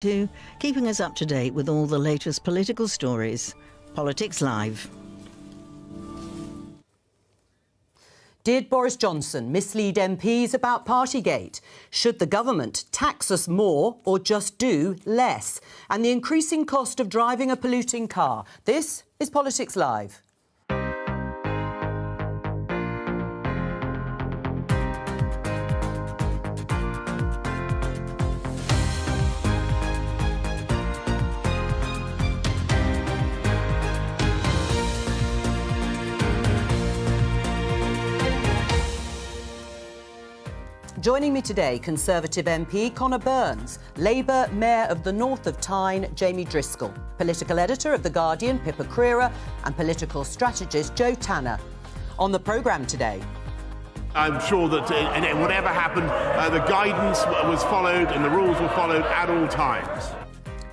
To keeping us up to date with all the latest political stories. Politics Live. Did Boris Johnson mislead MPs about Partygate? Should the government tax us more or just do less? And the increasing cost of driving a polluting car. This is Politics Live. Joining me today, Conservative MP Conor Burns, Labour Mayor of the North of Tyne, Jamie Driscoll, Political Editor of The Guardian, Pippa Crerar, and Political Strategist Joe Tanner. On the programme today... I'm sure that whatever happened, the guidance was followed and the rules were followed at all times.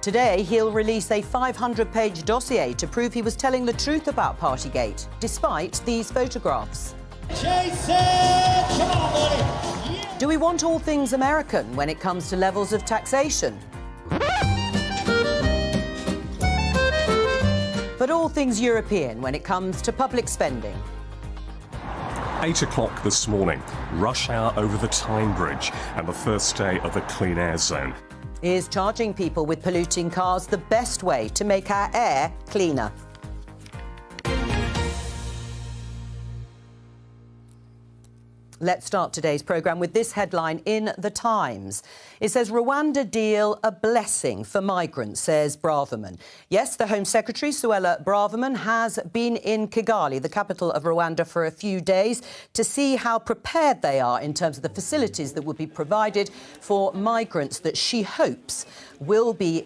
Today, he'll release a 500-page dossier to prove he was telling the truth about Partygate, despite these photographs. Jason! Come on, buddy! Yeah. Do we want all things American when it comes to levels of taxation? But all things European when it comes to public spending? 8 o'clock this morning, rush hour over the Tyne Bridge and the first day of the Clean Air Zone. Is charging people with polluting cars the best way to make our air cleaner? Let's start today's programme with this headline in The Times. It says, Rwanda deal a blessing for migrants, says Braverman. Yes, the Home Secretary, Suella Braverman, has been in Kigali, the capital of Rwanda, for a few days to see how prepared they are in terms of the facilities that will be provided for migrants that she hopes will be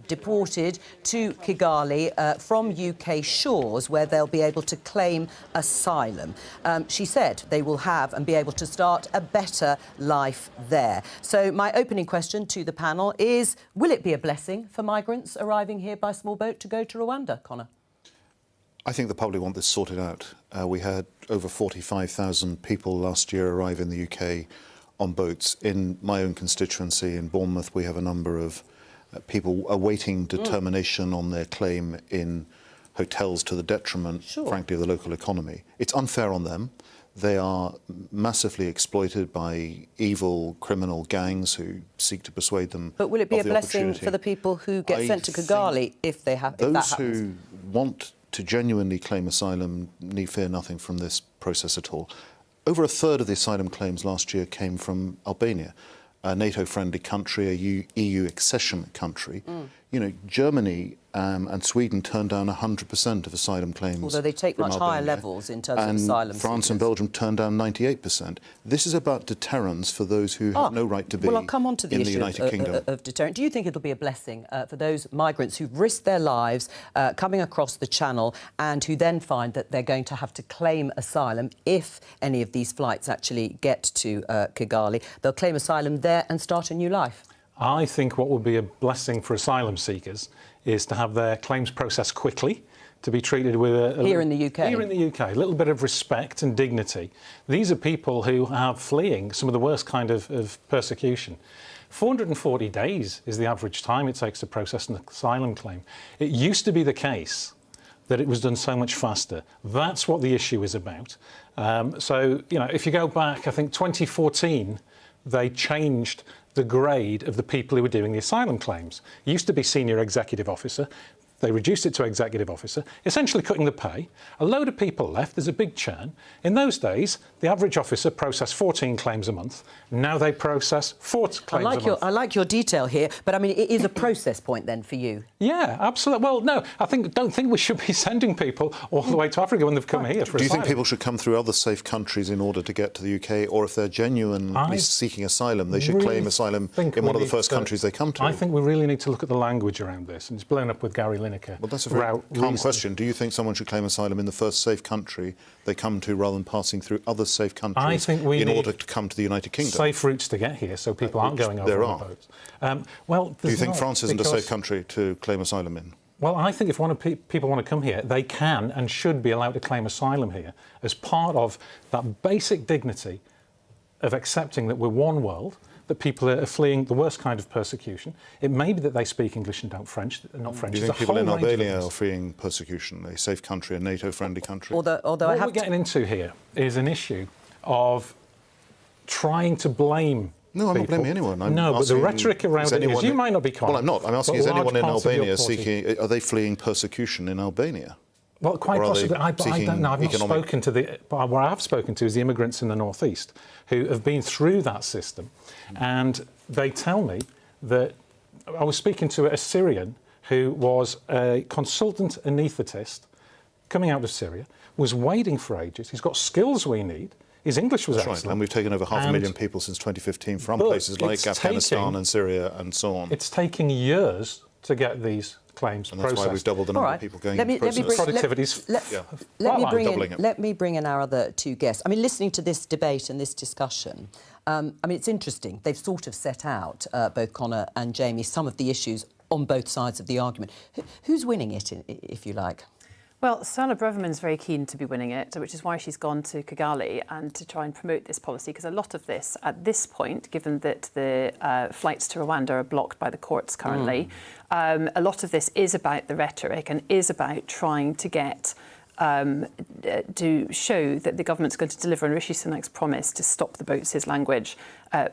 deported to Kigali from UK shores, where they'll be able to claim asylum. She said they will have and be able to start a better life there. So my opening question to the panel is, will it be a blessing for migrants arriving here by small boat to go to Rwanda, Conor? I think the public want this sorted out. We had over 45,000 people last year arrive in the UK on boats. In my own constituency in Bournemouth, we have a number of people awaiting determination on their claim in hotels to the detriment, frankly, of the local economy. It's unfair on them. They are massively exploited by evil criminal gangs who seek to persuade them. But will it be a blessing for the people who get sent to Kigali if that happens? Those who want to genuinely claim asylum need fear nothing from this process at all. Over a third of the asylum claims last year came from Albania, a NATO-friendly country, a EU accession country. You know, Germany and Sweden turned down 100% of asylum claims. Although they take much higher levels in terms of asylum. France and Belgium turned down 98%. This is about deterrence for those who have no right to be Well, I'll come on to the issue of deterrence. Do you think it'll be a blessing for those migrants who've risked their lives coming across the Channel and who then find that they're going to have to claim asylum if any of these flights actually get to Kigali? They'll claim asylum there and start a new life. I think what would be a blessing for asylum seekers is to have their claims processed quickly, to be treated with Here in the UK? Here in the UK, a little bit of respect and dignity. These are people who are fleeing some of the worst kind of persecution. 440 days is the average time it takes to process an asylum claim. It used to be the case that it was done so much faster. That's what the issue is about. So, you know, if you go back, I think 2014, they changed the grade of the people who were doing the asylum claims. It used to be senior executive officer. They reduced it to executive officer, essentially cutting the pay. A load of people left. There's a big churn. In those days, the average officer processed 14 claims a month. Now they process 4 claims a month. I like your detail here, but I mean, it is a process point then for you. Yeah, absolutely. Well, no, don't think we should be sending people all the way to Africa when they've come here for asylum. Do you think people should come through other safe countries in order to get to the UK, or if they're genuinely seeking asylum, they should claim asylum in one of the first countries they come to? I think we really need to look at the language around this, and it's blown up with Gary Lineker. Well, that's a very calm question. Do you think someone should claim asylum in the first safe country they come to rather than passing through other safe countries in order to come to the United Kingdom? Safe routes to get here so people aren't going over on boats. Well, do you think France isn't a safe country to claim asylum in? Well, I think if people want to come here, they can and should be allowed to claim asylum here as part of that basic dignity of accepting that we're one world, that people are fleeing the worst kind of persecution. It may be that they speak English and don't French, not French. Do you think people in Albania are fleeing persecution, a safe country, a NATO-friendly country? Although what we're getting into here is an issue of trying to blame No, I'm not people. blaming anyone. But the rhetoric around it is, you might not be correct. Well, I'm not. I'm asking, is anyone in Albania seeking... Are they fleeing persecution in Albania? Well, quite possibly. I don't know. I've not spoken to the... But what I have spoken to is the immigrants in the northeast who have been through that system. And they tell me that... I was speaking to a Syrian who was a consultant anaesthetist coming out of Syria, was waiting for ages. He's got skills we need. His English was excellent. Right, and we've taken over 500,000 people since 2015 from places like Afghanistan and Syria and so on. It's taking years to get these claims and that's processed. why we've doubled the number of people going to process. Productivity's let me bring in our other two guests. I mean, listening to this debate and this discussion, I mean, it's interesting. They've sort of set out, both Conor and Jamie, some of the issues on both sides of the argument. Who's winning it, if you like? Well, Suella Braverman's very keen to be winning it, which is why she's gone to Kigali and to try and promote this policy, because a lot of this, at this point, given that the flights to Rwanda are blocked by the courts currently, a lot of this is about the rhetoric and is about trying to get to show that the government's going to deliver on Rishi Sunak's promise to stop the boats, his language,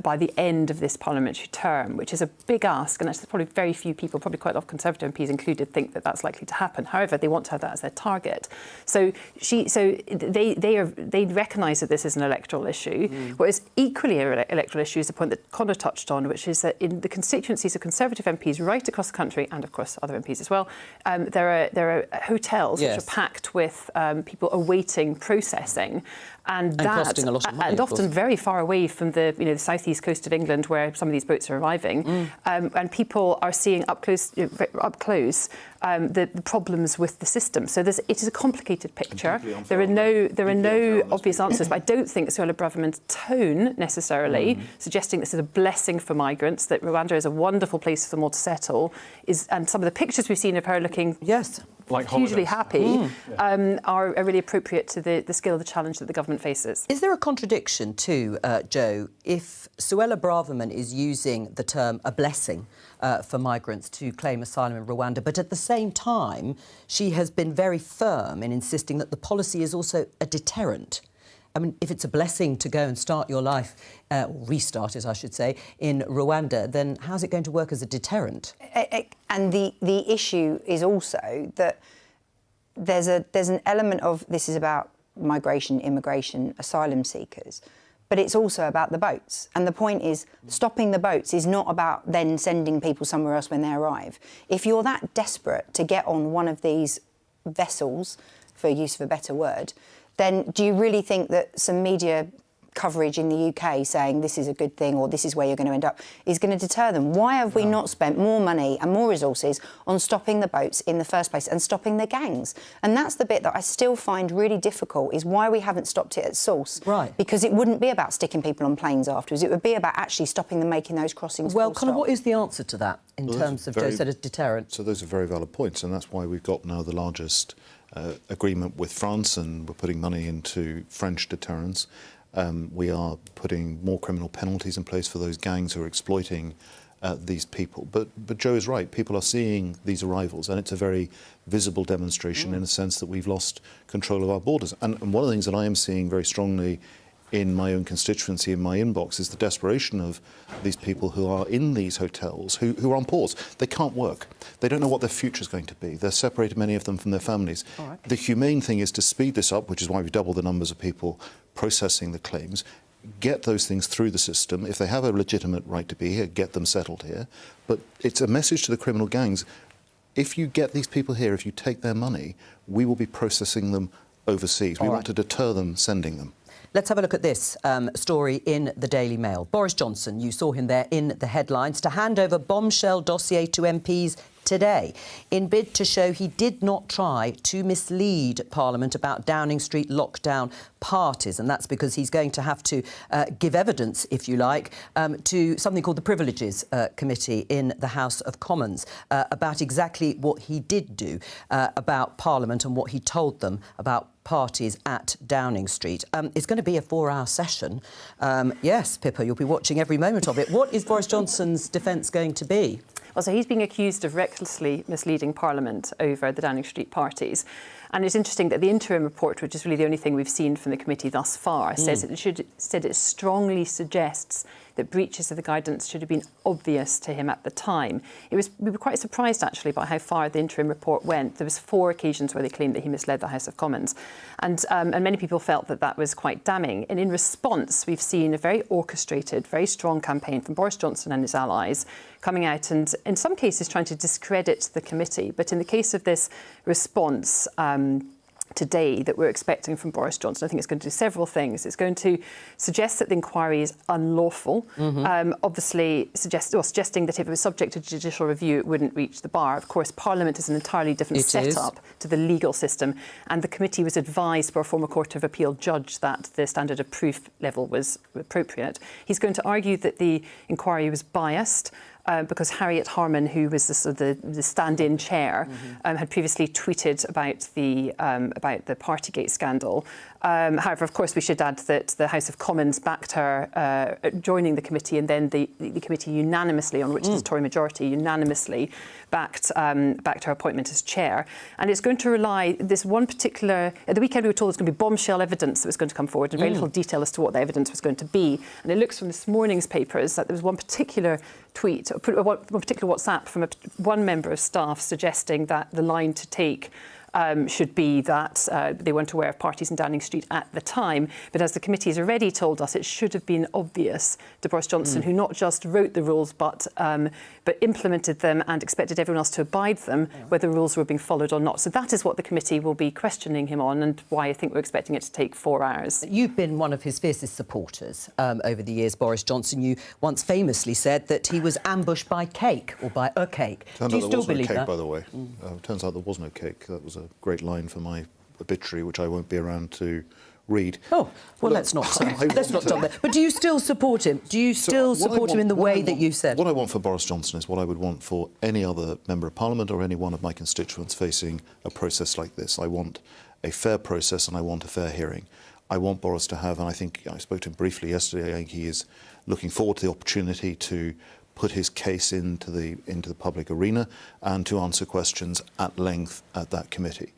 by the end of this parliamentary term, which is a big ask, and actually probably very few people, probably quite a lot of Conservative MPs included, think that that's likely to happen. However, they want to have that as their target. So they recognise that this is an electoral issue. Whereas equally an electoral issue is the point that Conor touched on, which is that in the constituencies of Conservative MPs right across the country, and of course other MPs as well, there are hotels which are packed with people awaiting processing. And costing a lot of money, and often very far away from the the southeast coast of England where some of these boats are arriving, and people are seeing up close the problems with the system. So it is a complicated picture. There are no obvious answers. But I don't think Suella Braverman's tone necessarily suggesting this is a blessing for migrants, that Rwanda is a wonderful place for them all to settle, and some of the pictures we've seen of her looking like hugely happy are really appropriate to the scale of the challenge that the government faces. Is there a contradiction too, Joe, if Suella Braverman is using the term a blessing for migrants to claim asylum in Rwanda, but at the same time she has been very firm in insisting that the policy is also a deterrent? I mean, if it's a blessing to go and start your life, restart it, I should say, in Rwanda, then how's it going to work as a deterrent? And the issue is also that there's an element of this is about migration, immigration, asylum seekers, but it's also about the boats. And the point is, stopping the boats is not about then sending people somewhere else when they arrive. If you're that desperate to get on one of these vessels, for use of a better word, then do you really think that some media coverage in the UK saying this is a good thing or this is where you're going to end up is going to deter them? Why have we not spent more money and more resources on stopping the boats in the first place and stopping the gangs? And that's the bit that I still find really difficult, is why we haven't stopped it at source. Right. Because it wouldn't be about sticking people on planes afterwards. It would be about actually stopping them making those crossings. Well, Conor, what is the answer to that in terms of, Joe said, a deterrent? So those are very valid points, and that's why we've got now the largest agreement with France, and we're putting money into French deterrence. We are putting more criminal penalties in place for those gangs who are exploiting these people. But Joe is right. People are seeing these arrivals, and it's a very visible demonstration in a sense that we've lost control of our borders. And one of the things that I am seeing very strongly in my own constituency, in my inbox, is the desperation of these people who are in these hotels, who are on pause. They can't work. They don't know what their future is going to be. They're separated, many of them, from their families. Right. The humane thing is to speed this up, which is why we've doubled the numbers of people processing the claims, get those things through the system. If they have a legitimate right to be here, get them settled here. But it's a message to the criminal gangs. If you get these people here, if you take their money, we will be processing them overseas. We want to deter them sending them. Let's have a look at this story in the Daily Mail. Boris Johnson, you saw him there in the headlines, to hand over bombshell dossier to MPs today in bid to show he did not try to mislead Parliament about Downing Street lockdown parties, and that's because he's going to have to give evidence, if you like, to something called the Privileges Committee in the House of Commons about exactly what he did do about Parliament and what he told them about parties at Downing Street. It's going to be a 4-hour session. Yes, Pippa, you'll be watching every moment of it. What is Boris Johnson's defence going to be? Well, so he's being accused of recklessly misleading Parliament over the Downing Street parties. And it's interesting that the interim report, which is really the only thing we've seen from the committee thus far, says it strongly suggests that breaches of the guidance should have been obvious to him at the time. We were quite surprised, actually, by how far the interim report went. There was 4 occasions where they claimed that he misled the House of Commons. And many people felt that that was quite damning. And in response, we've seen a very orchestrated, very strong campaign from Boris Johnson and his allies coming out and, in some cases, trying to discredit the committee. But in the case of this response today that we're expecting from Boris Johnson, I think it's going to do several things. It's going to suggest that the inquiry is unlawful, obviously suggesting that if it was subject to judicial review, it wouldn't reach the bar. Of course, Parliament is an entirely different setup to the legal system, and the committee was advised by a former Court of Appeal judge that the standard of proof level was appropriate. He's going to argue that the inquiry was biased, because Harriet Harman, who was the stand-in chair, had previously tweeted about the Partygate scandal. However, of course, we should add that the House of Commons backed her joining the committee, and then the committee unanimously, on which is a Tory majority, unanimously backed her appointment as chair. And it's going to rely, this one particular... At the weekend we were told there's going to be bombshell evidence that was going to come forward, and very little detail as to what the evidence was going to be. And it looks from this morning's papers that there was one particular tweet, one particular WhatsApp from one member of staff suggesting that the line to take should be that they weren't aware of parties in Downing Street at the time. But as the committee has already told us, it should have been obvious to Boris Johnson, who not just wrote the rules but implemented them and expected everyone else to abide them, whether rules were being followed or not. So that is what the committee will be questioning him on, and why I think we're expecting it to take 4 hours. You've been one of his fiercest supporters over the years, Boris Johnson. You once famously said that he was ambushed by cake, or by a cake. Turns Do you out still there believe was no cake, that? by the way. Turns out there was no cake. That was a great line for my obituary, which I won't be around to read. Oh, well, let's not stop there. But do you still support him? Do you still support him in the way that you said? What I want for Boris Johnson is what I would want for any other Member of Parliament or any one of my constituents facing a process like this. I want a fair process and I want a fair hearing. I want Boris to have, and I think I spoke to him briefly yesterday, I think he is looking forward to the opportunity to put his case into the public arena and to answer questions at length at that committee.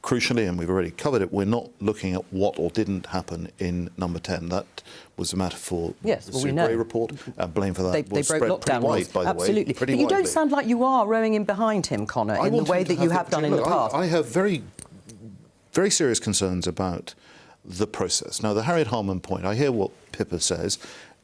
Crucially, and we've already covered it, we're not looking at what or didn't happen in Number 10. That was a matter for the Sue Gray report. Blame for that was spread pretty wide, by the way. Absolutely. But you don't sound like you are rowing in behind him, Conor, in the way that you have done in the past. I have very, very serious concerns about the process. Now, the Harriet Harman point, I hear what Pippa says.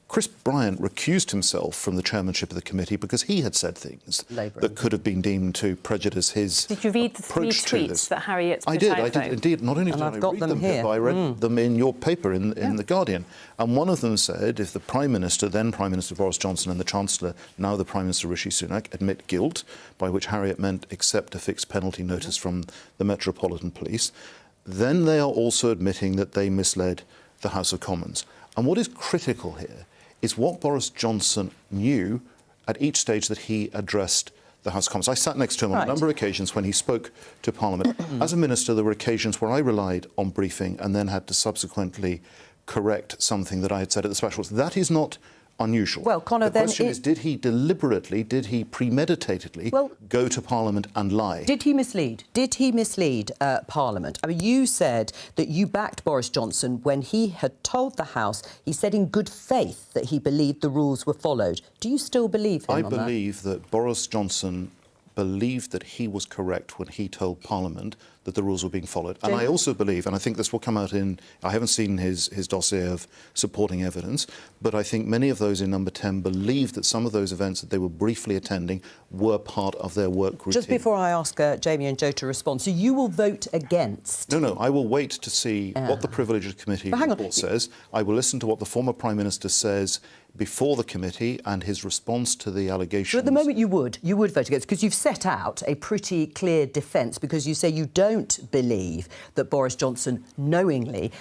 Chris Bryant recused himself from the chairmanship of the committee because he had said things that could have been deemed to prejudice his Did you read the 3 tweets that Harriet put out? I did indeed. Not only did I read them here, I read them in your paper in The Guardian. And one of them said, if the Prime Minister, then Prime Minister Boris Johnson, and the Chancellor, now the Prime Minister Rishi Sunak, admit guilt, by which Harriet meant accept a fixed penalty notice from the Metropolitan Police, then they are also admitting that they misled the House of Commons. And what is critical here is what Boris Johnson knew at each stage that he addressed the House of Commons. I sat next to him on a number of occasions when he spoke to Parliament. As a minister, there were occasions where I relied on briefing and then had to subsequently correct something that I had said at the specials. That is not unusual. Well, Conor, the question is, did he deliberately, did he premeditatedly go to Parliament and lie? Did he mislead? Did he mislead Parliament? I mean, you said that you backed Boris Johnson when he had told the House, he said in good faith that he believed the rules were followed. Do you still believe him I believe that Boris Johnson believed that he was correct when he told Parliament that the rules were being followed. And I also believe, and I think this will come out in, I haven't seen his dossier of supporting evidence, but I think many of those in Number 10 believe that some of those events that they were briefly attending were part of their work routine. Just before I ask Jamie and Joe to respond, so you will vote against? No, I will wait to see what the Privileges Committee report says. I will listen to what the former Prime Minister says before the committee and his response to the allegations. So at the moment you would vote against, because you've set out a pretty clear defence, because you say you don't believe that Boris Johnson knowingly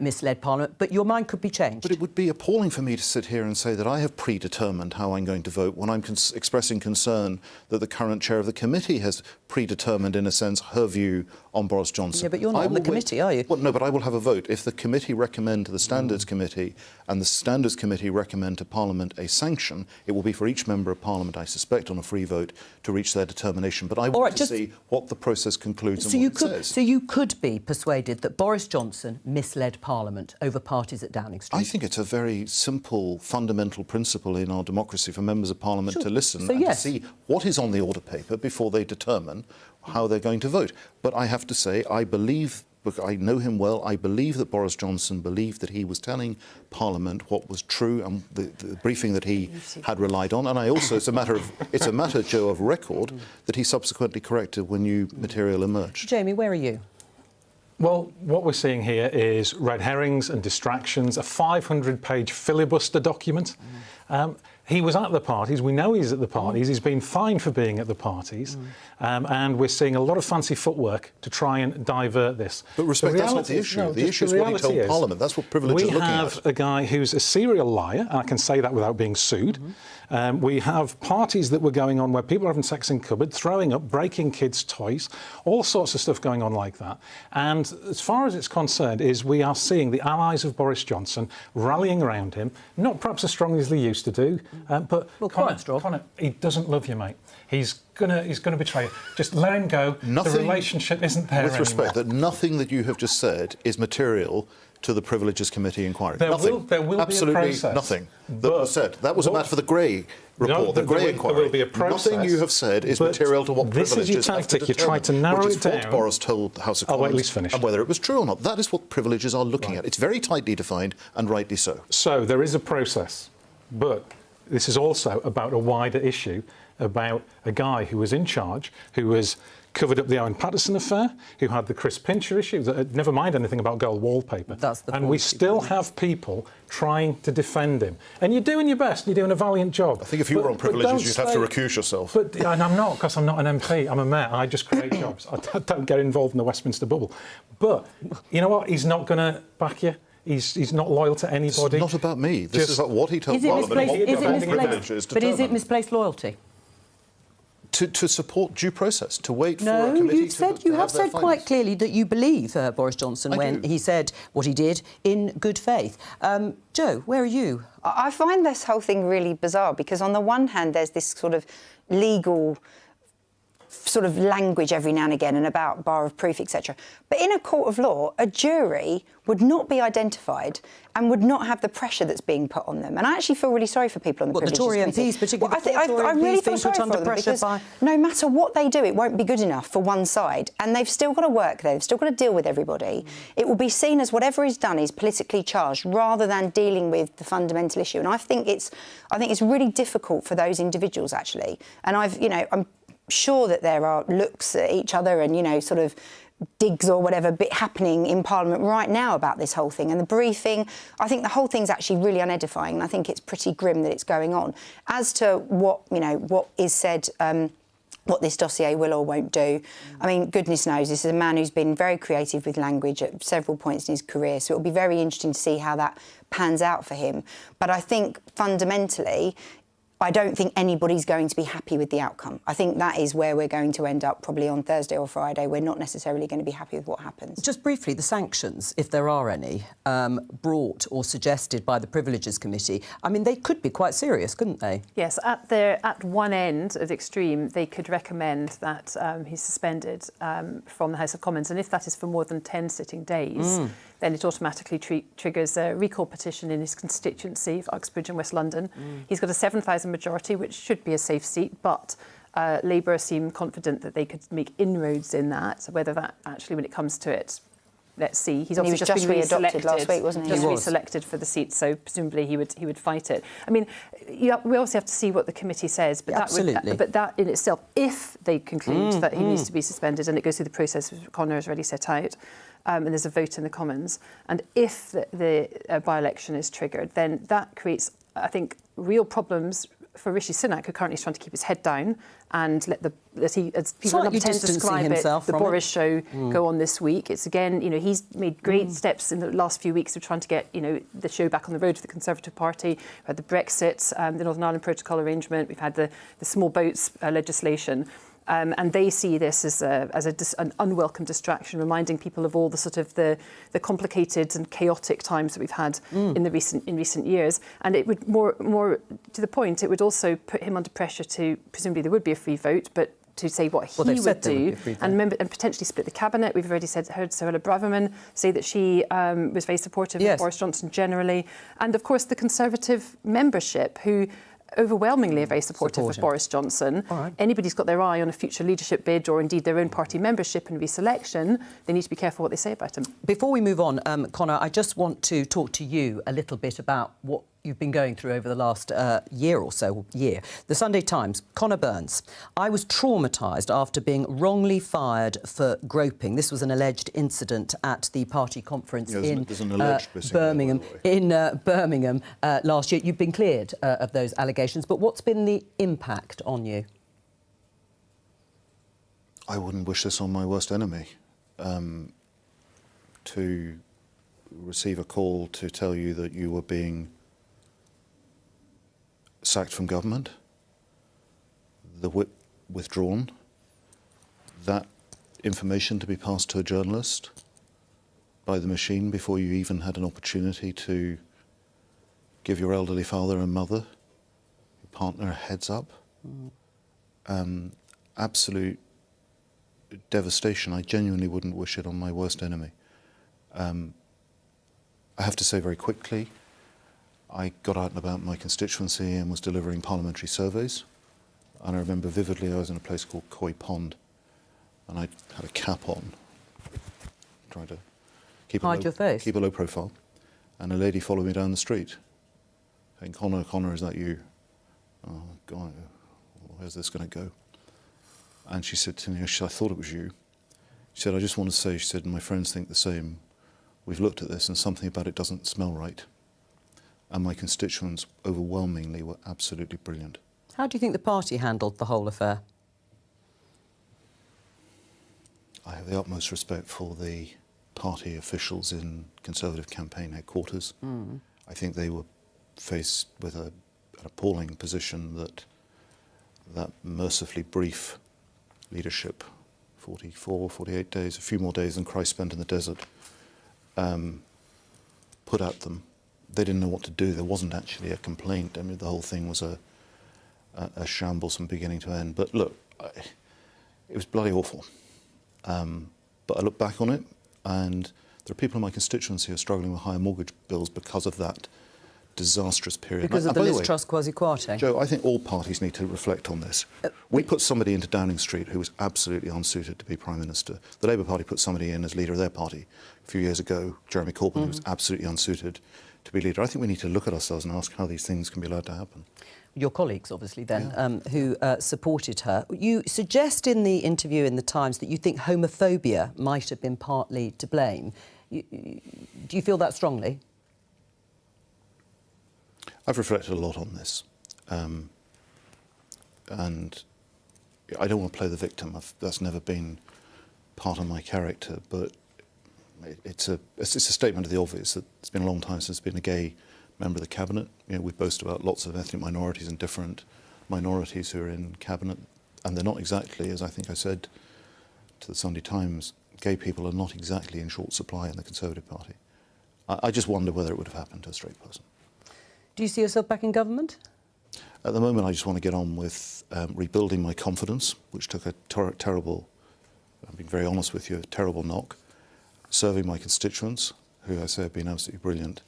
misled Parliament, but your mind could be changed. But it would be appalling for me to sit here and say that I have predetermined how I'm going to vote when I'm expressing concern that the current chair of the committee has predetermined, in a sense, her view on Boris Johnson. Yeah, but you're not on the committee, are you? Well, no, but I will have a vote. If the committee recommend to the Standards Committee and the Standards Committee recommend to Parliament a sanction, it will be for each member of Parliament, I suspect, on a free vote to reach their determination. But I want to see what the process concludes and what it says. So you could be persuaded that Boris Johnson misled Parliament over parties at Downing Street? I think it's a very simple, fundamental principle in our democracy for members of Parliament to listen and to see what is on the order paper before they determine how they're going to vote. But I have to say, I believe, because I know him well, I believe that Boris Johnson believed that he was telling Parliament what was true and the briefing that he had relied on. And I also, it's a matter, Joe, of record that he subsequently corrected when new material emerged. Jamie, where are you? Well, what we're seeing here is red herrings and distractions, a 500-page filibuster document. He was at the parties. We know he's at the parties. He's been fined for being at the parties. And we're seeing a lot of fancy footwork to try and divert this. But respect, that's not the issue. No, the issue is what he told Parliament. That's what privilege is looking at. We have a guy who's a serial liar, and I can say that without being sued. We have parties that were going on where people are having sex in cupboard, throwing up, breaking kids' toys, all sorts of stuff going on like that. And as far as it's concerned, is we are seeing the allies of Boris Johnson rallying around him, not perhaps as strongly as they used to do, but Connor, he doesn't love you, mate. He's gonna betray you. Just let him go. The relationship isn't there anymore. With respect, that nothing that you have just said is material to the Privileges Committee inquiry. There nothing. will Absolutely be a process. Nothing that was said. That was a matter for the Grey report, no, the Grey inquiry. There will be a process. Nothing you have said is material to what this Privileges is your tactic. have to you try to narrow which it is down. what Boris told the House of Commons I'll at least finish. and whether it was true or not. That is what Privileges are looking at. It's very tightly defined, and rightly so. So there is a process, but this is also about a wider issue about a guy who was in charge, who was covered up the Owen Paterson affair, who had the Chris Pincher issue, never mind anything about gold wallpaper. And we still have people trying to defend him. And you're doing your best, you're doing a valiant job. I think if you were on Privileges, you'd have to recuse yourself. And I'm not, because I'm not an MP, I'm a mayor, I just create jobs. I don't get involved in the Westminster bubble. But, you know what, he's not going to back you. He's not loyal to anybody. It's not about me. This is about what he told Parliament. But is it misplaced loyalty? To support due process, to wait for a committee you have said quite clearly that you believe Boris Johnson when he said what he did in good faith. Jo, where are you? I find this whole thing really bizarre because on the one hand there's this sort of legal sort of language every now and again and about bar of proof, etc. But in a court of law, a jury would not be identified and would not have the pressure that's being put on them. And I actually feel really sorry for people on the Privileges Committee. The Tory MPs, particularly I really feel sorry for them because no matter what they do, it won't be good enough for one side. And they've still got to work there. They've still got to deal with everybody. It will be seen as whatever is done is politically charged rather than dealing with the fundamental issue. And I think it's really difficult for those individuals, actually. And I'm sure that there are looks at each other and, sort of digs or whatever bit happening in Parliament right now about this whole thing. And the briefing, I think the whole thing's actually really unedifying, and I think it's pretty grim that it's going on. As to what is said, what this dossier will or won't do, I mean, goodness knows, this is a man who's been very creative with language at several points in his career, so it'll be very interesting to see how that pans out for him. But I think fundamentally, I don't think anybody's going to be happy with the outcome. I think that is where we're going to end up probably on Thursday or Friday. We're not necessarily going to be happy with what happens. Just briefly, the sanctions, if there are any, brought or suggested by the Privileges Committee, I mean, they could be quite serious, couldn't they? Yes, at one end of the extreme, they could recommend that he's suspended from the House of Commons, and if that is for more than 10 sitting days, then it automatically triggers a recall petition in his constituency of Uxbridge and West London. He's got a 7,000 majority, which should be a safe seat, but Labour seem confident that they could make inroads in that. So whether that actually, when it comes to it, let's see. He's obviously just been re-elected last week, wasn't he? Just re-selected for the seat, so presumably he would fight it. I mean, we obviously have to see what the committee says, but that in itself, if they conclude that he needs to be suspended and it goes through the process which Conor has already set out, and there's a vote in the Commons, and if the by-election is triggered, then that creates I think, real problems for Rishi Sunak, who currently is trying to keep his head down and let as people Slightly tend to describe it, the Boris show go on this week. It's again, he's made great steps in the last few weeks of trying to get, the show back on the road for the Conservative Party. We've had the Brexit, the Northern Ireland Protocol arrangement. We've had the small boats legislation. And they see this as an unwelcome distraction, reminding people of all the sort of the complicated and chaotic times that we've had in recent years. And it would more to the point, it would also put him under pressure to, presumably there would be a free vote, but to say what he would do and potentially split the cabinet. We've already heard Suella Braverman say that she was very supportive of Boris Johnson generally, and of course the Conservative membership who overwhelmingly are very supportive of Boris Johnson. Anybody who's got their eye on a future leadership bid or indeed their own party membership and reselection, they need to be careful what they say about him. Before we move on, Conor, I just want to talk to you a little bit about what you've been going through over the last year or so. The Sunday Times, Conor Burns. I was traumatised after being wrongly fired for groping. This was an alleged incident at the party conference in Birmingham last year. You've been cleared of those allegations, but what's been the impact on you? I wouldn't wish this on my worst enemy. To receive a call to tell you that you were being sacked from government, the whip withdrawn, that information to be passed to a journalist by the machine before you even had an opportunity to give your elderly father and mother, your partner, a heads up. Absolute devastation. I genuinely wouldn't wish it on my worst enemy. I have to say very quickly, I got out and about my constituency and was delivering parliamentary surveys. And I remember vividly I was in a place called Coy Pond and I had a cap on, trying to keep a low profile. And a lady followed me down the street saying, Conor, is that you? Oh, God, where's this going to go? And she said to me, I thought it was you. She said, I just want to say, she said, my friends think the same. We've looked at this and something about it doesn't smell right. And my constituents overwhelmingly were absolutely brilliant. How do you think the party handled the whole affair? I have the utmost respect for the party officials in Conservative campaign headquarters. I think they were faced with an appalling position that mercifully brief leadership, 44, 48 days, a few more days than Christ spent in the desert, put at them. They didn't know what to do. There wasn't actually a complaint. I mean, the whole thing was a shambles from beginning to end. But look, it was bloody awful. But I look back on it, and there are people in my constituency who are struggling with higher mortgage bills because of that disastrous period. Because of the Liz Truss quasi quarte. Joe, I think all parties need to reflect on this. We put somebody into Downing Street who was absolutely unsuited to be Prime Minister. The Labour Party put somebody in as leader of their party a few years ago, Jeremy Corbyn, who was absolutely unsuited to be leader. I think we need to look at ourselves and ask how these things can be allowed to happen. Your colleagues, obviously, then, who supported her. You suggest in the interview in The Times that you think homophobia might have been partly to blame. Do you feel that strongly? I've reflected a lot on this. And I don't want to play the victim. That's never been part of my character, but it's a statement of the obvious that it's been a long time since there's been a gay member of the cabinet. You know, we boast about lots of ethnic minorities and different minorities who are in cabinet, and they're not exactly, as I think I said to the Sunday Times, gay people are not exactly in short supply in the Conservative Party. I just wonder whether it would have happened to a straight person. Do you see yourself back in government? At the moment, I just want to get on with rebuilding my confidence, which took a terrible, I'm being very honest with you, a terrible knock. Serving my constituents, who I say have been absolutely brilliant,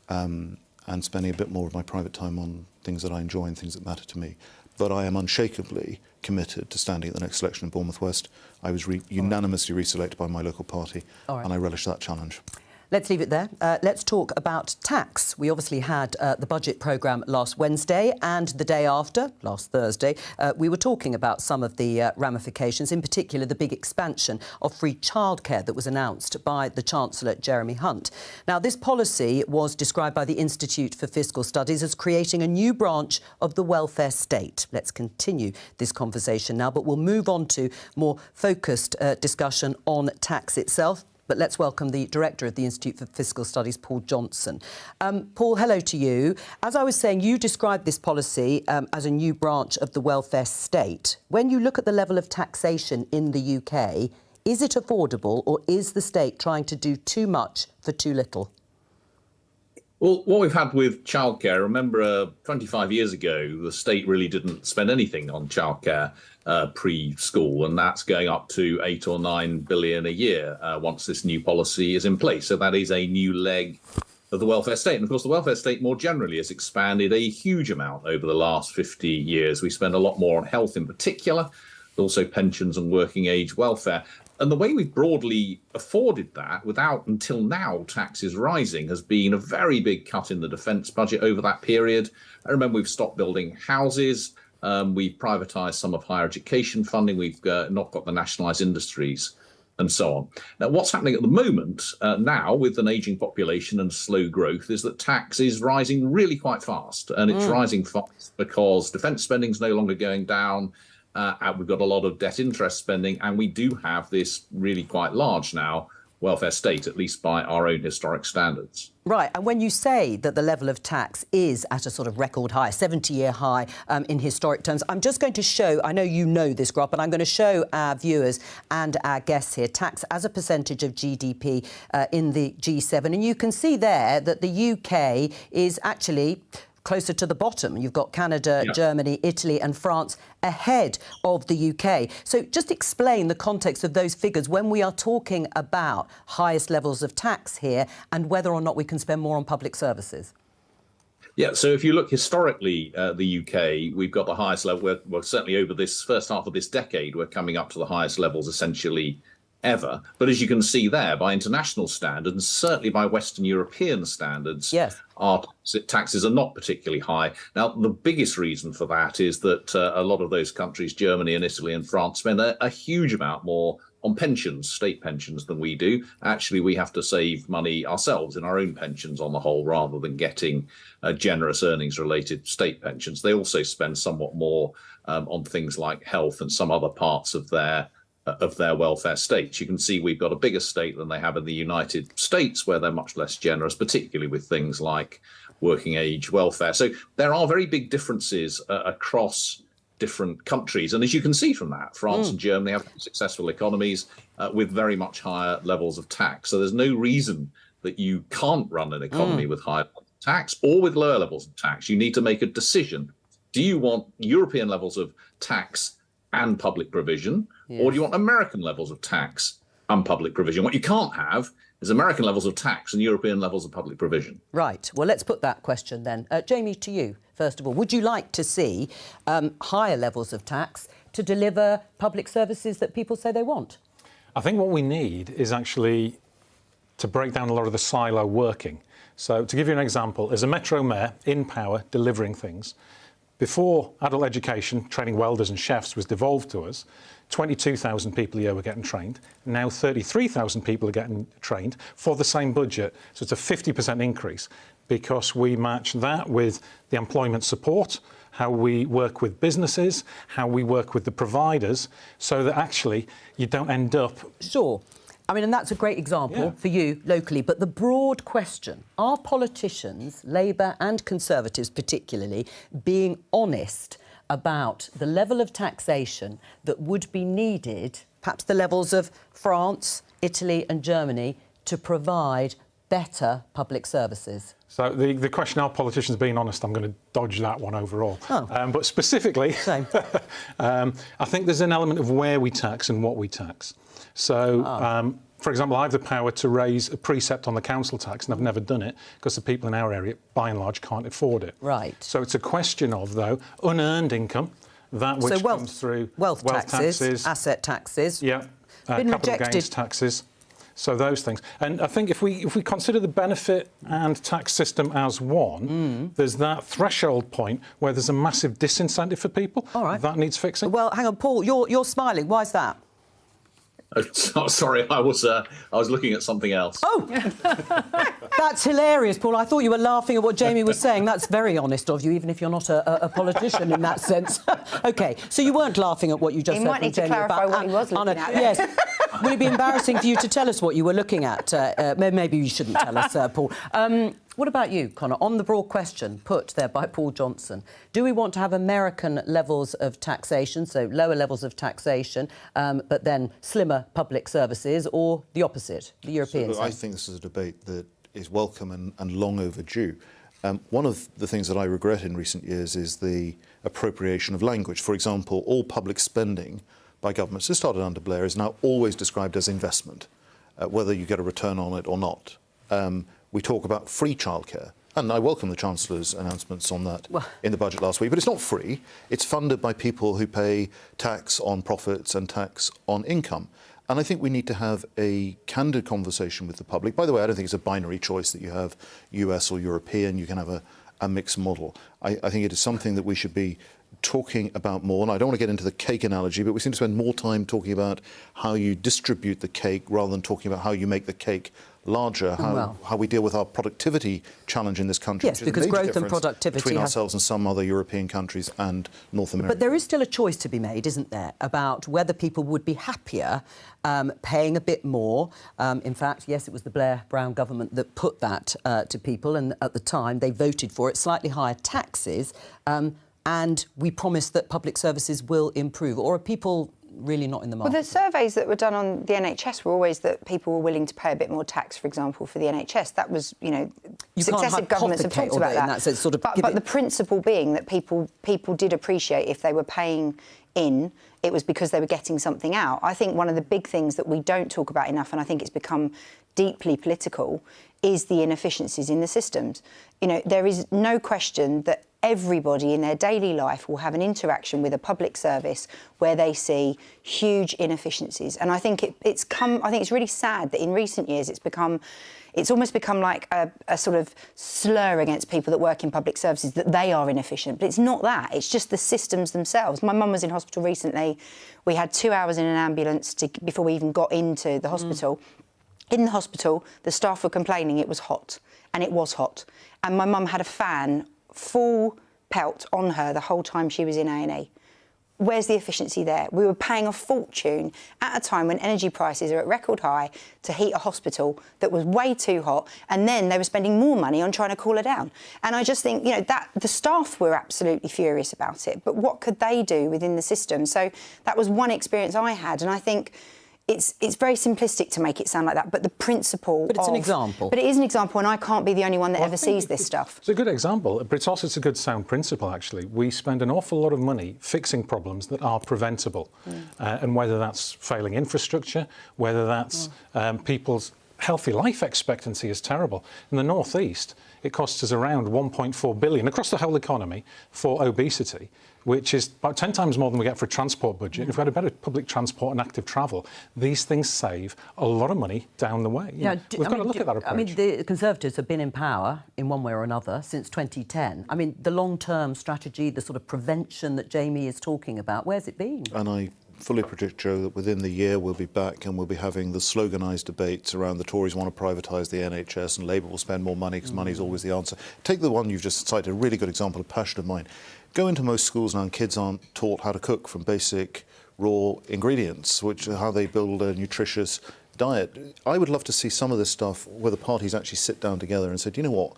and spending a bit more of my private time on things that I enjoy and things that matter to me. But I am unshakably committed to standing at the next election in Bournemouth West. I was unanimously reselected by my local party, and I relish that challenge. Let's leave it there. Let's talk about tax. We obviously had the budget programme last Wednesday, and the day after, last Thursday, we were talking about some of the ramifications, in particular the big expansion of free childcare that was announced by the Chancellor, Jeremy Hunt. Now, this policy was described by the Institute for Fiscal Studies as creating a new branch of the welfare state. Let's continue this conversation now, but we'll move on to more focused discussion on tax itself. But let's welcome the Director of the Institute for Fiscal Studies, Paul Johnson. Paul, hello to you. As I was saying, you described this policy as a new branch of the welfare state. When you look at the level of taxation in the UK, is it affordable, or is the state trying to do too much for too little? Well, what we've had with childcare, remember 25 years ago, the state really didn't spend anything on childcare pre-school, and that's going up to 8 or 9 billion a year once this new policy is in place. So that is a new leg of the welfare state. And of course, the welfare state more generally has expanded a huge amount over the last 50 years. We spend a lot more on health in particular, but also pensions and working age welfare. And the way we've broadly afforded that without, until now, taxes rising has been a very big cut in the defence budget over that period. I remember we've stopped building houses. We've privatised some of higher education funding. We've not got the nationalised industries and so on. Now, what's happening at the moment now with an ageing population and slow growth is that tax is rising really quite fast. And it's rising fast because defence spending is no longer going down. We've got a lot of debt interest spending, and we do have this really quite large now welfare state, at least by our own historic standards. Right, and when you say that the level of tax is at a sort of record high, 70-year high in historic terms, I'm just going to show, I know you know this graph, but I'm going to show our viewers and our guests here tax as a percentage of GDP in the G7. And you can see there that the UK is actually closer to the bottom. You've got Canada, Germany, Italy and France ahead of the UK. So just explain the context of those figures when we are talking about highest levels of tax here and whether or not we can spend more on public services. Yeah, so if you look historically at the UK, we've got the highest level. Well, certainly over this first half of this decade, we're coming up to the highest levels essentially ever. But as you can see there, by international standards, and certainly by Western European standards, our taxes are not particularly high. Now, the biggest reason for that is that a lot of those countries, Germany and Italy and France, spend a huge amount more on pensions, state pensions, than we do. Actually, we have to save money ourselves in our own pensions on the whole, rather than getting generous earnings-related state pensions. They also spend somewhat more on things like health and some other parts of their welfare states. You can see we've got a bigger state than they have in the United States, where they're much less generous, particularly with things like working age welfare. So there are very big differences across different countries. And as you can see from that, France and Germany have successful economies with very much higher levels of tax. So there's no reason that you can't run an economy with higher tax or with lower levels of tax. You need to make a decision. Do you want European levels of tax and public provision, or do you want American levels of tax and public provision? What you can't have is American levels of tax and European levels of public provision. Right. Well, let's put that question then. Jamie, to you, first of all. Would you like to see higher levels of tax to deliver public services that people say they want? I think what we need is actually to break down a lot of the silo working. So, to give you an example, as a Metro Mayor in power delivering things, before adult education, training welders and chefs was devolved to us, 22,000 people a year were getting trained. Now 33,000 people are getting trained for the same budget. So it's a 50% increase because we match that with the employment support, how we work with businesses, how we work with the providers, so that actually you don't end up... Sure. I mean, and that's a great example for you locally. But the broad question, are politicians, Labour and Conservatives particularly, being honest about the level of taxation that would be needed, perhaps the levels of France, Italy and Germany, to provide better public services? So the question, are politicians being honest? I'm going to dodge that one overall. But specifically, I think there's an element of where we tax and what we tax. So, for example, I have the power to raise a precept on the council tax, and I've never done it because the people in our area, by and large, can't afford it. Right. So it's a question of, though, unearned income, that which comes through wealth taxes, asset taxes. Yeah. Capital gains taxes. So those things. And I think if we consider the benefit and tax system as one, there's that threshold point where there's a massive disincentive for people. All right. That needs fixing. Well, hang on, Paul, you're smiling. Why is that? Oh, sorry, I was looking at something else. Oh, that's hilarious, Paul. I thought you were laughing at what Jamie was saying. That's very honest of you, even if you're not a politician in that sense. OK, so you weren't laughing at what you just said. You might need to clarify what he was looking at. Yes. Will it be embarrassing for you to tell us what you were looking at? Maybe you shouldn't tell us, Paul. What about you, Conor? On the broad question put there by Paul Johnson, do we want to have American levels of taxation, so lower levels of taxation, but then slimmer public services, or the opposite, the European I think this is a debate that is welcome and long overdue. One of the things that I regret in recent years is the appropriation of language. For example, all public spending by governments, this started under Blair, is now always described as investment, whether you get a return on it or not. We talk about free childcare, and I welcome the Chancellor's announcements on that in the budget last week, but it's not free. It's funded by people who pay tax on profits and tax on income. And I think we need to have a candid conversation with the public. By the way, I don't think it's a binary choice that you have US or European. You can have a mixed model. I think it is something that we should be talking about more, and I don't want to get into the cake analogy, but we seem to spend more time talking about how you distribute the cake rather than talking about how you make the cake larger, how we deal with our productivity challenge in this country. Yes, because growth and productivity between ourselves and some other European countries and North America. But there is still a choice to be made, isn't there, about whether people would be happier paying a bit more. In fact, yes, it was the Blair-Brown government that put that to people, and at the time they voted for it, slightly higher taxes, and we promised that public services will improve. Or are people really not in the market? Well, the surveys that were done on the NHS were always that people were willing to pay a bit more tax, for example, for the NHS. That was, successive governments have talked about that. Sort of but the principle being that people did appreciate if they were paying in, it was because they were getting something out. I think one of the big things that we don't talk about enough, and I think it's become deeply political, is the inefficiencies in the systems. There is no question that everybody in their daily life will have an interaction with a public service where they see huge inefficiencies. And I think it's really sad that in recent years it's almost become like a sort of slur against people that work in public services, that they are inefficient. But it's not that. It's just the systems themselves. My mum was in hospital recently. We had 2 hours in an ambulance before we even got into the hospital. In the hospital, the staff were complaining it was hot, and it was hot. And my mum had a fan full pelt on her the whole time she was in A&E. Where's the efficiency there? We were paying a fortune at a time when energy prices are at record high to heat a hospital that was way too hot, and then they were spending more money on trying to cool her down. And I just think, that the staff were absolutely furious about it, but what could they do within the system? So that was one experience I had, and I think it's very simplistic to make it sound like that, but the principle. But it's an example. But it is an example, and I can't be the only one that ever sees this stuff. It's a good example, but it's a good sound principle, actually. We spend an awful lot of money fixing problems that are preventable, and whether that's failing infrastructure, whether that's people's healthy life expectancy is terrible. In the North East, it costs us around 1.4 billion across the whole economy for obesity, which is about 10 times more than we get for a transport budget. If we had a better public transport and active travel, these things save a lot of money down the way. We've got to look at that approach. I mean, the Conservatives have been in power in one way or another since 2010. I mean, the long-term strategy, the sort of prevention that Jamie is talking about, where's it been? And I fully predict, Jo, that within the year we'll be back and we'll be having the sloganised debates around the Tories want to privatise the NHS and Labour will spend more money because money is always the answer. Take the one you've just cited, a really good example, a passion of mine. Go into most schools now and kids aren't taught how to cook from basic raw ingredients, which are how they build a nutritious diet. I would love to see some of this stuff where the parties actually sit down together and say, do you know what?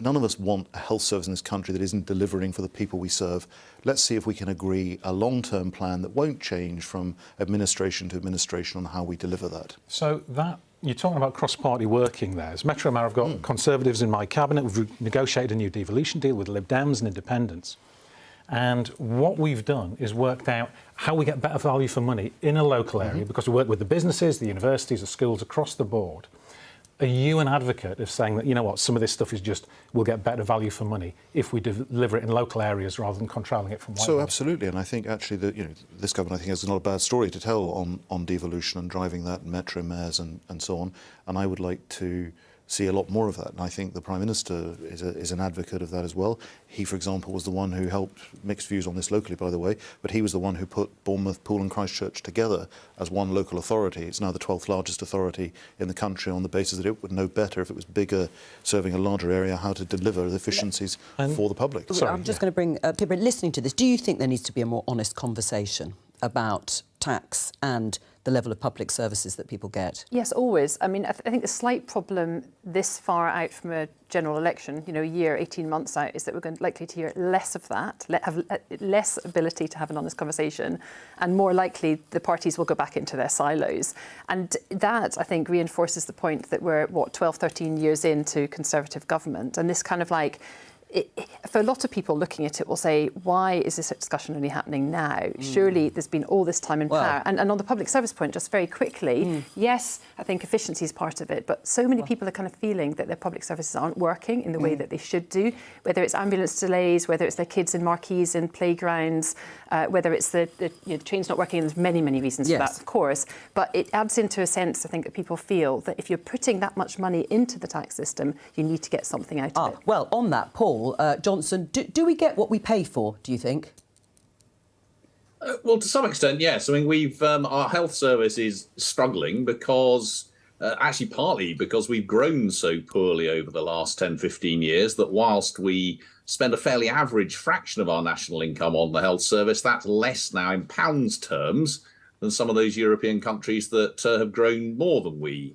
None of us want a health service in this country that isn't delivering for the people we serve. Let's see if we can agree a long-term plan that won't change from administration to administration on how we deliver that. So that, you're talking about cross-party working there. As Metro Mare, I've got Conservatives in my cabinet. We've negotiated a new devolution deal with Lib Dems and Independents. And what we've done is worked out how we get better value for money in a local area, because we work with the businesses, the universities, the schools across the board. Are you an advocate of saying that, you know what, some of this stuff is just, we'll get better value for money if we deliver it in local areas rather than controlling it from Whitehall? So absolutely, and I think actually that this government, I think, has not a bad story to tell on devolution and driving that, and metro mayors and so on. And I would like to see a lot more of that. And I think the Prime Minister is an advocate of that as well. He, for example, was the one who helped, mixed views on this locally, by the way, but he was the one who put Bournemouth, Poole and Christchurch together as one local authority. It's now the 12th largest authority in the country on the basis that it would know better if it was bigger, serving a larger area, how to deliver the efficiencies for the public. I'm just going to bring people listening to this. Do you think there needs to be a more honest conversation about tax and the level of public services that people get? Yes, always. I mean, I think the slight problem this far out from a general election, a year, 18 months out, is that we're likely to hear less of that, have less ability to have an honest conversation, and more likely the parties will go back into their silos. And that, I think, reinforces the point that we're, 12, 13 years into Conservative government, and this kind of for a lot of people looking at it will say, why is this discussion only happening now? Surely there's been all this time in power. And on the public service point, just very quickly, yes, I think efficiency is part of it, but so many people are kind of feeling that their public services aren't working in the way that they should do, whether it's ambulance delays, whether it's their kids in marquees in playgrounds, whether it's the trains not working, and there's many, many reasons for that, of course. But it adds into a sense, I think, that people feel that if you're putting that much money into the tax system, you need to get something out of it. Well, on that, Paul Johnson, do we get what we pay for, do you think? Well, to some extent, yes. I mean, we've our health service is struggling because, actually partly because we've grown so poorly over the last 10, 15 years that whilst we spend a fairly average fraction of our national income on the health service, that's less now in pounds terms than some of those European countries that have grown more than we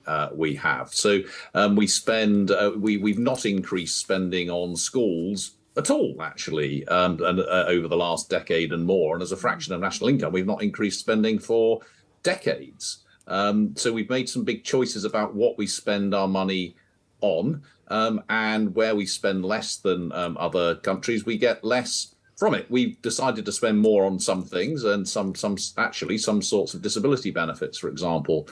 have. So we've not increased spending on schools at all, actually, over the last decade and more. And as a fraction of national income, we've not increased spending for decades. So we've made some big choices about what we spend our money on, and where we spend less than other countries, we get less from it. We've decided to spend more on some things, and some sorts of disability benefits, for example,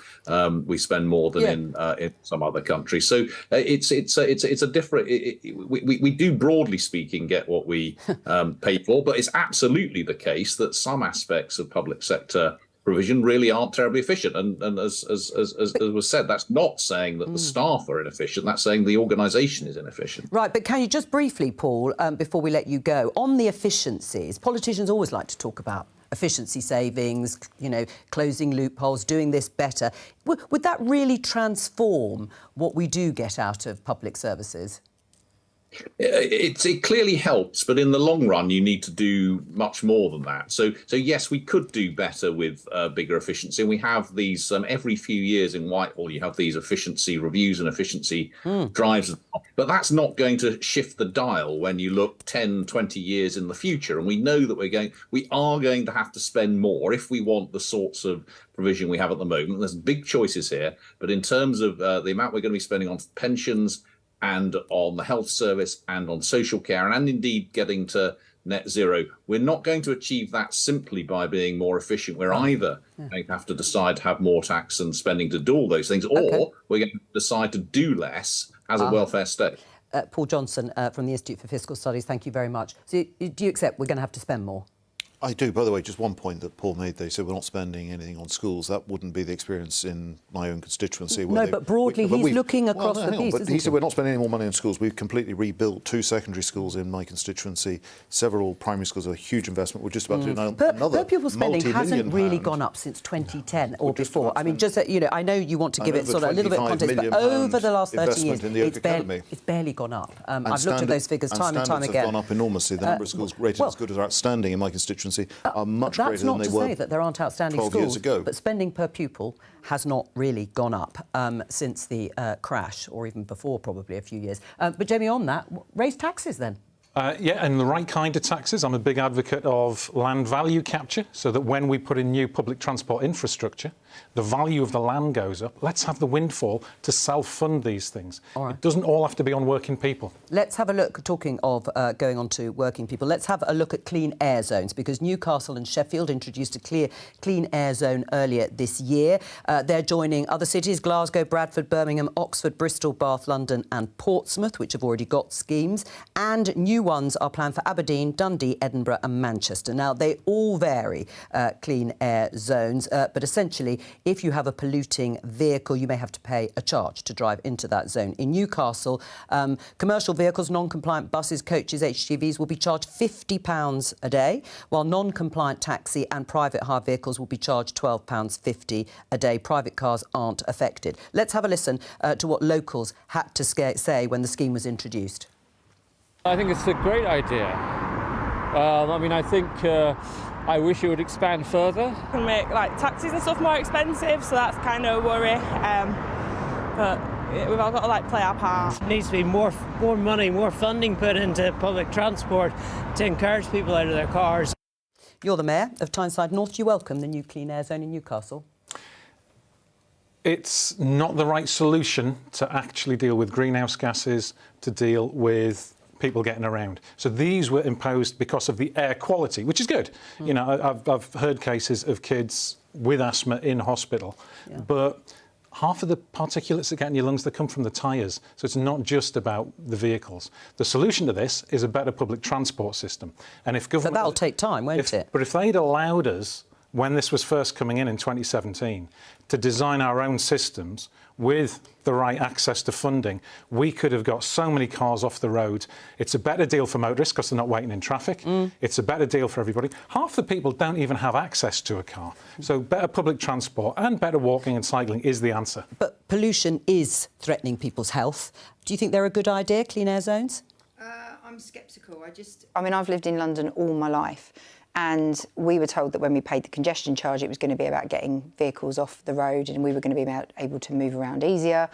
we spend more than in some other countries. So it's a different. We do, broadly speaking, get what we pay for, but it's absolutely the case that some aspects of public sector provision really aren't terribly efficient. And as was said, that's not saying that the staff are inefficient, that's saying the organisation is inefficient. Right, but can you just briefly, Paul, before we let you go, on the efficiencies, politicians always like to talk about efficiency savings, closing loopholes, doing this better. Would that really transform what we do get out of public services? It clearly helps, but in the long run, you need to do much more than that. So yes, we could do better with bigger efficiency. And we have these every few years in Whitehall. You have these efficiency reviews and efficiency drives, but that's not going to shift the dial when you look 10, 20 years in the future. And we know that we are going to have to spend more if we want the sorts of provision we have at the moment. There's big choices here, but in terms of the amount we're going to be spending on pensions and on the health service and on social care, and indeed getting to net zero, we're not going to achieve that simply by being more efficient. We're either going to have to decide to have more tax and spending to do all those things, or we're going to decide to do less as a welfare state. Paul Johnson from the Institute for Fiscal Studies, thank you very much. So do you accept we're going to have to spend more? I do. By the way, just one point that Paul made, they said we're not spending anything on schools. That wouldn't be the experience in my own constituency. No, but broadly, he's looking across the piece, but he said we're not spending any more money on schools. We've completely rebuilt 2 secondary schools in my constituency. Several primary schools are a huge investment. We're just about to do another per pupil spending hasn't really gone up since 2010 or before. I mean, just I know you want to give it sort of a little bit of context, but over the last 13 years, it's barely gone up. I've looked at those figures time and time again. Standards have gone up enormously. The number of schools rated as good as outstanding in my constituency are much greater than they were 12 years ago. That's not to say that there aren't outstanding schools, but spending per pupil has not really gone up since the crash, or even before, probably a few years. But Jamie, on that, raise taxes then. Yeah, and the right kind of taxes. I'm a big advocate of land value capture, so that when we put in new public transport infrastructure, the value of the land goes up. Let's have the windfall to self-fund these things. All right. It doesn't all have to be on working people. Let's have a look, talking of going on to working people, let's have a look at clean air zones, because Newcastle and Sheffield introduced a clean air zone earlier this year. They're joining other cities, Glasgow, Bradford, Birmingham, Oxford, Bristol, Bath, London and Portsmouth, which have already got schemes. And new ones are planned for Aberdeen, Dundee, Edinburgh and Manchester. Now, they all vary, clean air zones, but essentially, if you have a polluting vehicle, you may have to pay a charge to drive into that zone. In Newcastle, commercial vehicles, non-compliant buses, coaches, HGVs will be charged £50 a day, while non-compliant taxi and private hire vehicles will be charged £12.50 a day. Private cars aren't affected. Let's have a listen to what locals had to say when the scheme was introduced. I think it's a great idea. I mean, I think I wish it would expand further. Can make like taxis and stuff more expensive, so that's kind of a worry. But we've all got to like play our part. There needs to be more money, more funding put into public transport to encourage people out of their cars. You're the Mayor of Tyneside North. Do you welcome the new clean air zone in Newcastle? It's not the right solution to actually deal with greenhouse gases, to deal with people getting around. So these were imposed because of the air quality, which is good. You know, I've heard cases of kids with asthma in hospital, but half of the particulates that get in your lungs, they come from the tyres. So it's not just about the vehicles. The solution to this is a better public transport system. And if government... But that'll take time, won't it? But if they'd allowed us, when this was first coming in 2017, to design our own systems with the right access to funding, we could have got so many cars off the road. It's a better deal for motorists because they're not waiting in traffic. It's a better deal for everybody. Half the people don't even have access to a car. So better public transport and better walking and cycling is the answer. But pollution is threatening people's health. Do you think they're a good idea, clean air zones? I'm sceptical. I mean, I've lived in London all my life. And we were told that when we paid the congestion charge, it was going to be about getting vehicles off the road and we were going to be able to move around easier.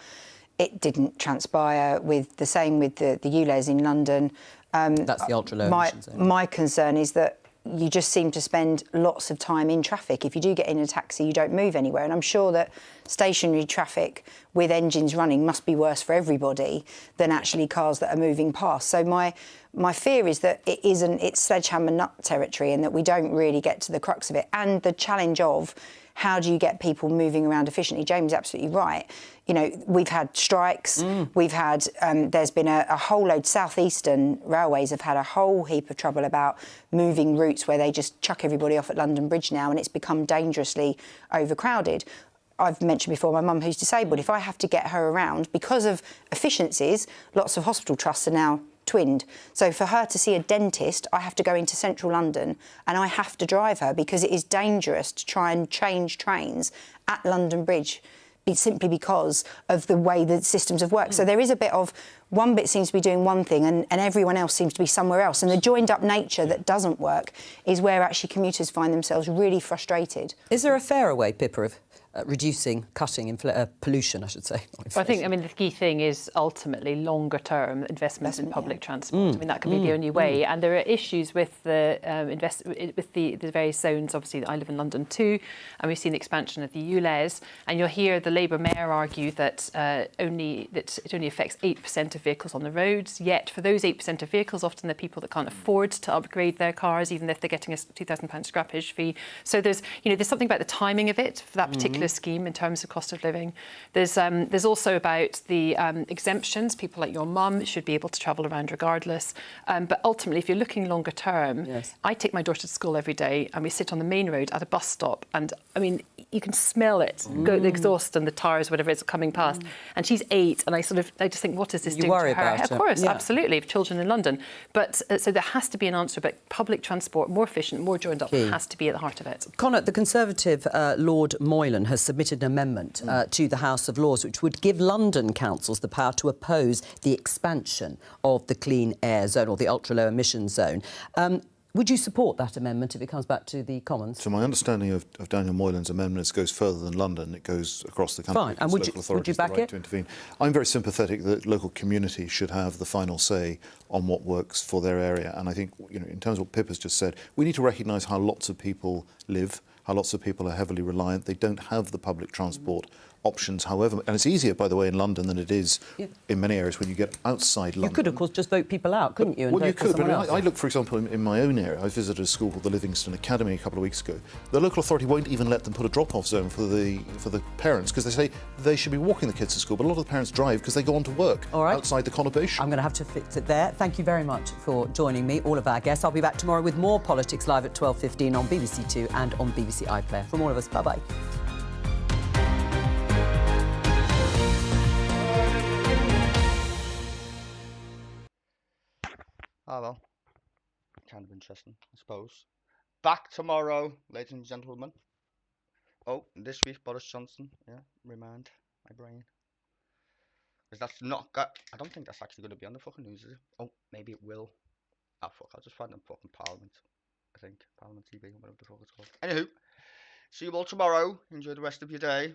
It didn't transpire. With the same with the ULEZ in London. That's the ultra-low emission zone. My concern is that you just seem to spend lots of time in traffic. If you do get in a taxi, you don't move anywhere. And I'm sure that stationary traffic with engines running must be worse for everybody than actually cars that are moving past. So my fear is that it's sledgehammer nut territory and that we don't really get to the crux of it. And the challenge of how do you get people moving around efficiently? James is absolutely right. You know, we've had strikes, we've had, there's been a whole load, Southeastern Railways have had a whole heap of trouble about moving routes where they just chuck everybody off at London Bridge now and it's become dangerously overcrowded. I've mentioned before my mum who's disabled. If I have to get her around, because of efficiencies, lots of hospital trusts are now twinned. So for her to see a dentist, I have to go into central London and I have to drive her because it is dangerous to try and change trains at London Bridge simply because of the way the systems have worked. So there is a bit of one bit seems to be doing one thing and everyone else seems to be somewhere else. And the joined-up nature that doesn't work is where actually commuters find themselves really frustrated. Is there a fairer way, Pippa, of cutting pollution, I should say? Well, I think, I mean, the key thing is ultimately longer-term investments in public transport. I mean, that can be the only way. And there are issues with the the various zones. Obviously, I live in London too, and we've seen the expansion of the ULEZ. And you'll hear the Labour mayor argue that it only affects 8% of vehicles on the roads. Yet, for those 8% of vehicles, often they're people that can't afford to upgrade their cars, even if they're getting a £2,000 scrappage fee. So there's something about the timing of it for that particular scheme in terms of cost of living. There's also about the exemptions. People like your mum should be able to travel around regardless. But ultimately, if you're looking longer term, I take my daughter to school every day and we sit on the main road at a bus stop and, I mean, you can smell it, the exhaust and the tyres, whatever is coming past. And she's 8 and I just think, what is this doing to her? About of course, absolutely, children in London. But so there has to be an answer about public transport, more efficient, more joined up, has to be at the heart of it. Connor, the Conservative Lord Moylan has submitted an amendment to the House of Lords which would give London councils the power to oppose the expansion of the clean air zone or the ultra-low emission zone. Would you support that amendment if it comes back to the Commons? So my understanding of Daniel Moylan's amendment goes further than London. It goes across the country. Fine. And would you back it? To intervene. I'm very sympathetic that local communities should have the final say on what works for their area. And I think, you know, in terms of what Pippa's just said, we need to recognise how lots of people live, how lots of people are heavily reliant. They don't have the public transport options, however, and it's easier, by the way, in London than it is in many areas when you get outside London. You could, of course, just vote people out, couldn't you? Well, you could, but I look, for example, in my own area. I visited a school called the Livingston Academy a couple of weeks ago. The local authority won't even let them put a drop-off zone for the parents because they say they should be walking the kids to school, but a lot of the parents drive because they go on to work outside the conurbation. I'm going to have to fix it there. Thank you very much for joining me, all of our guests. I'll be back tomorrow with more Politics Live at 12:15 on BBC Two and on BBC iPlayer. From all of us, bye-bye. Ah, well, kind of interesting, I suppose. Back tomorrow, ladies and gentlemen. Oh, this week, Boris Johnson. Yeah, remind my brain. Because that's not got. I don't think that's actually going to be on the fucking news, is it? Oh, maybe it will. Ah, fuck, I'll just find them fucking Parliament. I think. Parliament TV, whatever the fuck it's called. Anywho, see you all tomorrow. Enjoy the rest of your day.